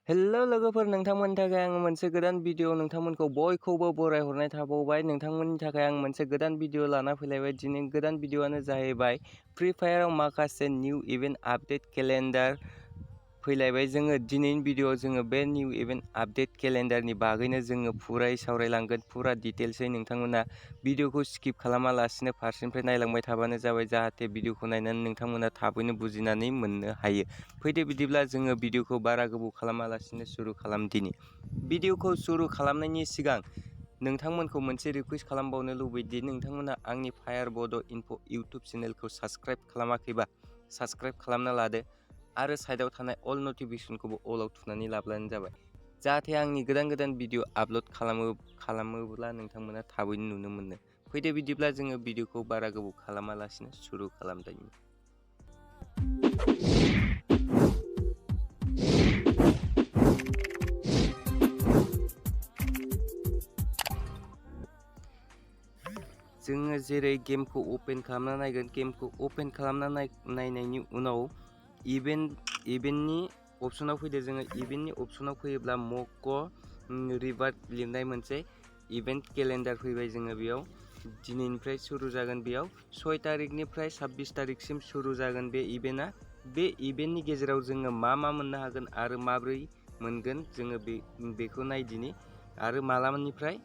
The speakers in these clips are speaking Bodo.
हेल्लो लोगोफोर, नोंथांमोननि थाखाय आङो मोनसे गोदान भिडिअ नोंथांमोनखौ बयखौबो बरायहरनाय थाबावबाय। नोंथांमोननि थाखाय आं मोनसे गोदान भिडिअ लाना फैलायबाय। दिनै गोदान भिडिअआनो जाहैबाय फ्रि फायाराव माखासे निउ इभेन्ट आपडेट केलेन्डार फैलायबाय। जोङो दिनैनि भिडिअआव जोङो बे निउ इभेन्ट आपडेट केलेन्डारनि बागैनो जोङो फुरायै सावरायलांगोन। फुरा डिटेल्सै नोंथांमोना भिडिअखौ स्किप खालामालासिनो फारसेनिफ्राय नायलांबाय थाबानो जाबाय, जाहाथे भिडिअखौ नायनानै नोंथांमोना थाबैनो बुजिनानै मोननो हायो। फैदो बिदिब्ला जोङो भिडिअखौ बारा गोबाव खालामालासिनो सुरु खालामदिनि। भिडिअखौ सुरु खालामनायनि सिगां नोंथांमोनखौ मोनसे रिक्वेस्ट खालामबावनो लुबैदि नोंथांमोना आंनि फायार बड' इनफ' इउटुब चेनेलखौ साबस्क्राइब खालामाखैबा साबस्क्राइब खालामना लादो आरो साइडआव थानाय अल नटिफिकेसनखौबो अलाव थुनानै लाब्लानो जाबाय, जाहाथे आंनि गोदान गोदान भिडिअ आपल'ड खालामोब्ला नोंथांमोना थाबैनो नुनो मोनो। फैदो बिदिब्ला जोङो भिडिअखौ बारा गोबाव खालामालासिनो सुरु खालामदिनि। जोङो जेरै गेमखौ अपेन खालामना नायगोन। गेमखौ अपेन खालामना नायनायनि उनाव इभेन्टनि अपसनाव फैदो। जोङो इभेन्टनि अपसनाव फैयोब्ला मक' रिवार्ड लिरनाय मोनसे इभेन्ट केलेन्डार फैबाय। जोङो बेयाव दिनैनिफ्राय सुरु जागोन। बेयाव 6 तारिखनिफ्राय 26 तारिखसिम सुरु जागोन बे इभेन्टआ। बे इभेन्टनि गेजेराव जोङो मा मोननो हागोन आरो माब्रै मोनगोन जोङो बेखौ नायदिनि, आरो मालानिफ्राय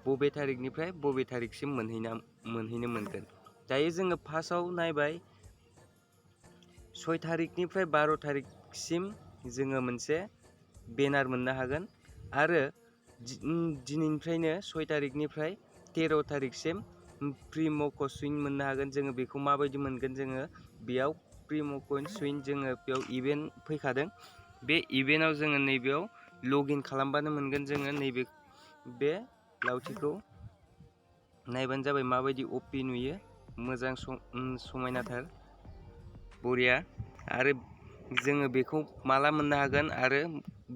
बबे तारिखनिफ्राय बबे तारिखसिम मोनहैनो मोनगोन। दायो जोङो फार्स्टआव नायबाय 6 तारिखनिफ्राय 12 तारिखसिम जोङो मोनसे बेनार मोननो हागोन, आरो दिनैनिफ्रायनो 6 तारिखनिफ्राय 13 तारिखसिम प्रि मक' सुइन मोननो हागोन। जोङो बेखौ माबायदि मोनगोन, जोङो बेयाव प्रि मक' सुइन जोङो बेयाव इभेन्ट फैखादों। बे इभेन्टआव जोङो नैबेयाव लगइन खालामबानो मोनगोन। जोङो नैबे लावथिखौ नायबानो जाबाय माबायदि अपि नुयो, मोजां समायनाथार बरिया। आरो जोङो बेखौ माला मोननो हागोन आरो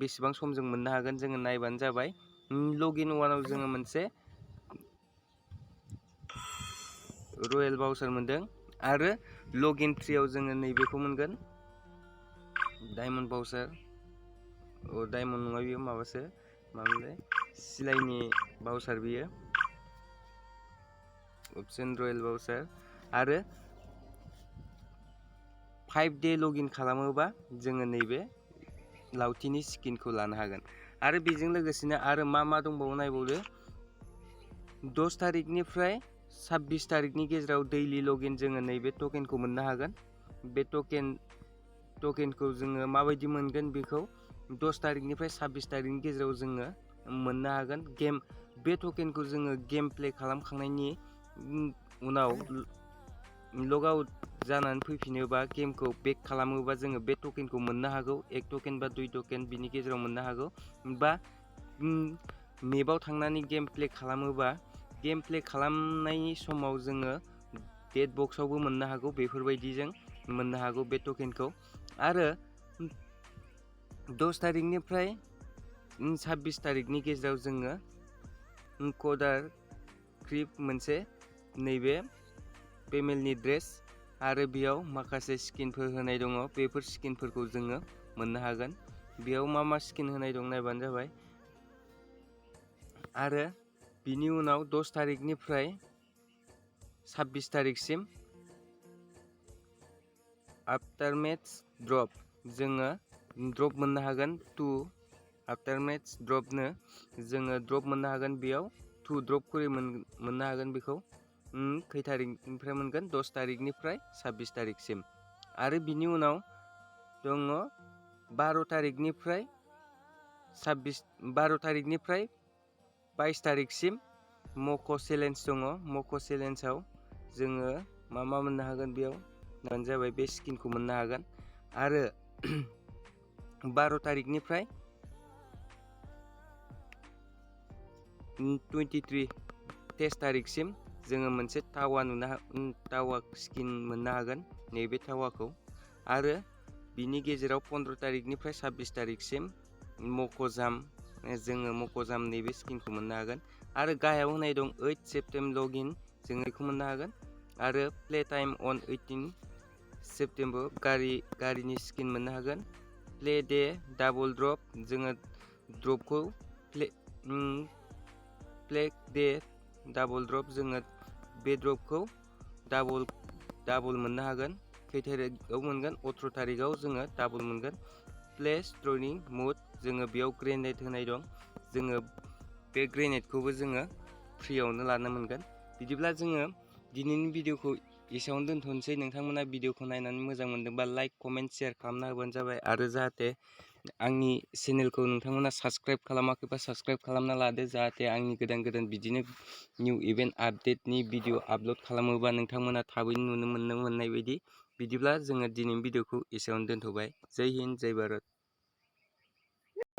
बेसेबां समजों मोननो हागोन जोङो नायबानो जाबाय। लगइन वानाव जोङो मोनसे रयेल बाउचार मोनदों, आरो लगइन 3आव जोङो नैबेखौ मोनगोन, डायमन्ड बाउचार। डायमन्ड नङा, बियो माबासो मामोनलाय, सिलाइनि बाउचार बियो, अपसन रयेल बाउचार। आरो 5 डे लगइन खालामोबा जोङो नैबे लावथिनि स्किनखौ लानो हागोन। आरो बेजों लोगोसेनो आरो मा दंबावो नायबावदो। 10 तारिखनिफ्राय 26 तारिखनि गेजेराव दैलि लगइन जोङो नैबे टकेनखौ मोननो हागोन। बे टकेनखौ जोङो माबायदि मोनगोन, बेखौ 10 तारिखनिफ्राय 26 तारिखनि गेजेराव जोङो मोननो हागोन। बे टकेनखौ जोङो गेम प्ले खालामखांनायनि उनाव लग आउट जानानै फैफिनोबा, गेमखौ बेक खालामोबा जोङो बे टकेनखौ मोननो हागौ। 1 टकेन बा 2 टकेन बिनि गेजेराव मोननो हागौ। बा मेपआव थांनानै गेम प्ले खालामोबा, गेम प्ले खालामनायनि समाव जोङो डेट बक्सआवबो मोननो हागौ। बेफोरबायदिजों मोननो हागौ बे टकेनखौ। आरो 10 तारिखनिफ्राय 26 तारिखनि गेजेराव जोङो कडार क्रिप मोनसे नैबे पेमेलनि ड्रेस आरो बेयाव माखासे स्किनफोर होनाय दङ। बेफोर स्किनफोरखौ जोङो मोननो हागोन। बेयाव मा स्किन होनाय दं नायबानो जाबाय। आरो बिनि उनाव 10 तारिखनिफ्राय 26 तारिखसिम आफ्टार मेट्स ड्रप जोङो ड्रप मोननो हागोन। 2 आफ्टार मेट्स ड्रपनो जोङो ड्रप मोननो हागोन। बेयाव 2 ड्रप खरि मोननो हागोन। बेखौ खै तारिखनिफ्राय मोनगोन, 10 तारिखनिफ्राय 26 तारिखसिम। आरो बिनि उनाव दङ 12 तारिखनिफ्राय 22 तारिखसिम मक' चेलेन्ज दङ। मक' चेलेन्जआव जोङो मा मोननो हागोन, बेयाव नायबानो जाबाय बे स्किनखौ मोननो हागोन। आरो 12 तारिखनिफ्राय 23 तारिखसिम जोङो मोनसे टावा स्किन मोननो हागोन, नैबे टावाखौ। आरो बिनि गेजेराव 15 तारिखनिफ्राय 26 तारिखसिम जोङो मक'जाम नैबे स्किनखौ मोननो हागोन। आरो गाहायाव होनाय दं 8 सेप्टेम्बर लगइन, जों बेखौ मोननो हागोन। आरो प्ले टाइम अन 18 सेप्टेम्बर गारिनि स्किन मोननो हागोन। प्ले डे डाबल ड्रप जोङो ड्रपखौ प्ले डे डाबल ड्रप जोङो बे ड्रपखौ डाबल मोननो हागोन। खै थारिखआव मोनगोन? 18 थारिखआव जोङो डाबल मोनगोन। प्ले स्ट'रिं मुड जोङो बेयाव ग्रेनेड होनाय दं। जोङो बे ग्रेनेडखौबो जोङो फ्रियावनो लानो मोनगोन। बिदिब्ला जोङो दिनैनि भिडिअखौ एसेयावनो दोनथ'नोसै। नोंथांमोना भिडिअखौ नायनानै मोजां मोनदोंबा लाइक कमेन्ट शेयार खालामना होबानो जाबाय। आरो जाहाथे आंनि चेनेलखौ नोंथांमोना साबस्क्राइब खालामाखैबा साबस्क्राइब खालामना लादो, जाहाथे आंनि गोदान गोदान बिदिनो निउ इभेन्ट आपडेटनि भिडिअ आपल'ड खालामोबा नोंथांमोना थाबैनो नुनो मोननाय बायदि। बिदिब्ला जोङो दिनैनि भिडिअखौ एसेयावनो दोनथ'बाय। जय हिन्द जय भारत।